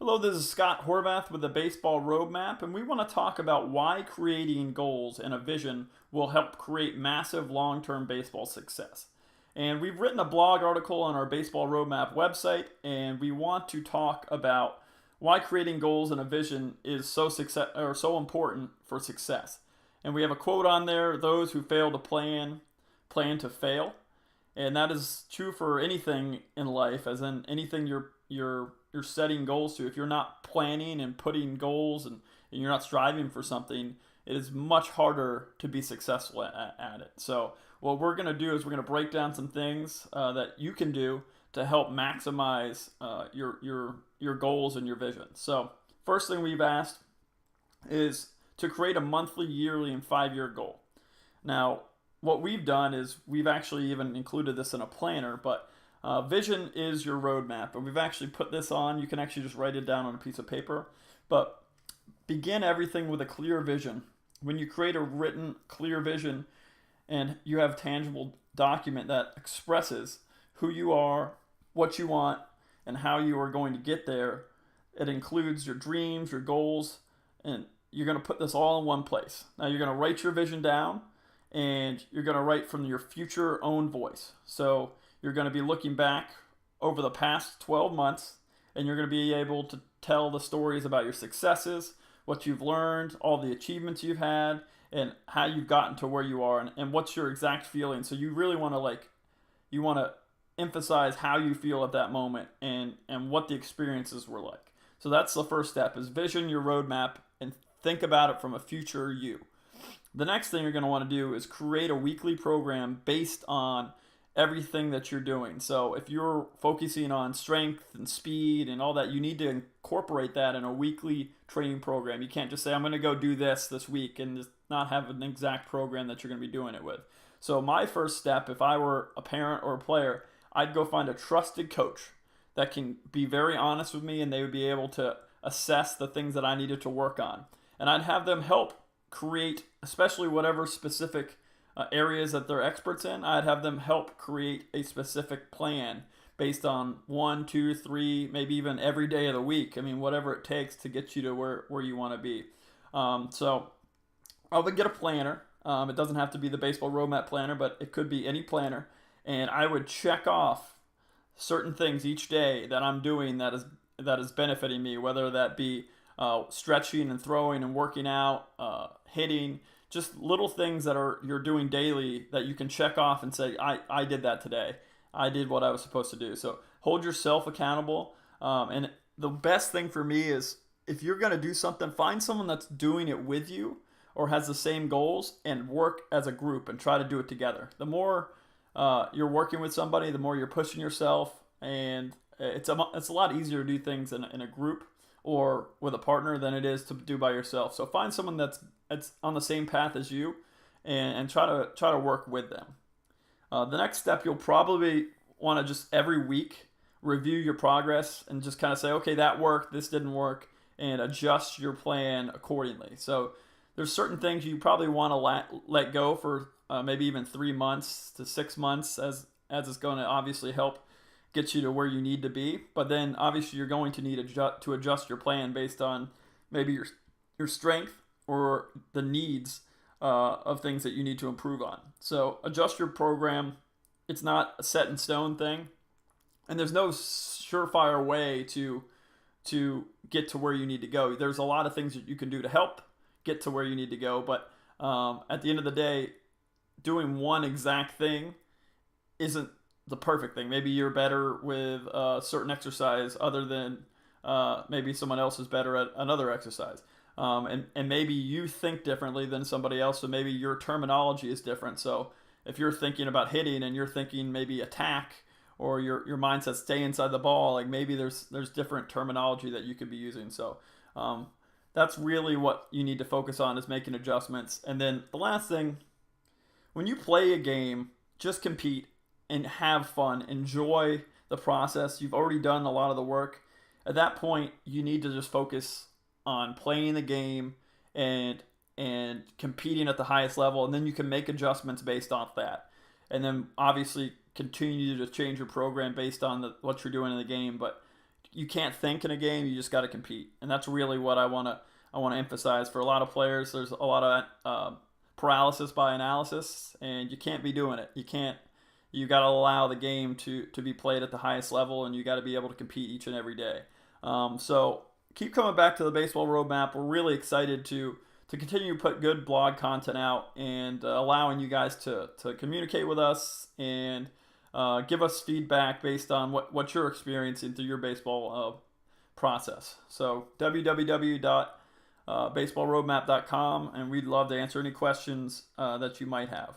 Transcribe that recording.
Hello, this is Scott Horvath with the Baseball Roadmap, and we want to talk about why creating goals and a vision will help create massive long term baseball success. And we've written a blog article on our Baseball Roadmap website, and we want to talk about why creating goals and a vision is so important for success. And we have a quote on there: "Those who fail to plan to fail." And that is true for anything in life, as in anything you're setting goals to. If you're not planning and putting goals and you're not striving for something, it is much harder to be successful at it. So what we're going to do is we're going to break down some things that you can do to help maximize your goals and your vision. So first thing we've asked is to create a monthly, yearly, and 5-year goal. Now, what we've done is we've actually even included this in a planner, but vision is your roadmap, and we've actually put this on. You can actually just write it down on a piece of paper, but begin everything with a clear vision. When you create a written, clear vision and you have a tangible document that expresses who you are, what you want, and how you are going to get there, it includes your dreams, your goals, and you're going to put this all in one place. Now, you're going to write your vision down, and you're going to write from your future own voice. So you're going to be looking back over the past 12 months, and you're going to be able to tell the stories about your successes, what you've learned, all the achievements you've had, and how you've gotten to where you are, and what's your exact feeling. So you really want to emphasize how you feel at that moment and what the experiences were like. So that's the first step: is vision your roadmap and think about it from a future you. The next thing you're going to want to do is create a weekly program based on everything that you're doing. So if you're focusing on strength and speed and all that, you need to incorporate that in a weekly training program. You can't just say, I'm going to go do this week, and just not have an exact program that you're going to be doing it with. So my first step, if I were a parent or a player, I'd go find a trusted coach that can be very honest with me, and they would be able to assess the things that I needed to work on. And I'd have them help create, especially whatever specific areas that they're experts in. I'd have them help create a specific plan based on 1, 2, 3, maybe even every day of the week. I mean, whatever it takes to get you to where you want to be. So I would get a planner. It doesn't have to be the Baseball Roadmap planner, but it could be any planner. And I would check off certain things each day that I'm doing that is benefiting me, whether that be stretching and throwing and working out, hitting, just little things that you're doing daily that you can check off and say, I did that today. I did what I was supposed to do. So hold yourself accountable. And the best thing for me is, if you're going to do something, find someone that's doing it with you or has the same goals, and work as a group and try to do it together. The more you're working with somebody, the more you're pushing yourself, and it's a lot easier to do things in a group or with a partner than it is to do by yourself. So find someone that's on the same path as you, and try to work with them. The next step, you'll probably want to just every week review your progress and just kind of say, okay, that worked, this didn't work, and adjust your plan accordingly. So there's certain things you probably want to let go for maybe even 3 months to 6 months, as it's going to obviously help get you to where you need to be. But then obviously you're going to need to adjust your plan based on maybe your strength or the needs of things that you need to improve on. So adjust your program. It's not a set in stone thing, and there's no surefire way to get to where you need to go. There's a lot of things that you can do to help get to where you need to go, but at the end of the day, doing one exact thing isn't the perfect thing. Maybe you're better with a certain exercise other than maybe someone else is better at another exercise. And maybe you think differently than somebody else, so maybe your terminology is different. So if you're thinking about hitting and you're thinking maybe attack, or your mindset stay inside the ball, like maybe there's different terminology that you could be using. So that's really what you need to focus on, is making adjustments. And then the last thing, when you play a game, just compete and have fun. Enjoy the process. You've already done a lot of the work. At that point, you need to just focus on playing the game and competing at the highest level, and then you can make adjustments based off that. And then obviously continue to change your program based on what you're doing in the game, but you can't think in a game. You just got to compete, and that's really what I want to emphasize for a lot of players. There's a lot of paralysis by analysis, and you can't be doing it. You can't. You got to allow the game to be played at the highest level, and you got to be able to compete each and every day. So keep coming back to the baseball roadmap. We're really excited to continue to put good blog content out and allowing you guys to communicate with us and give us feedback based on what you're experiencing through your baseball process. So www.baseballroadmap.com, and we'd love to answer any questions that you might have.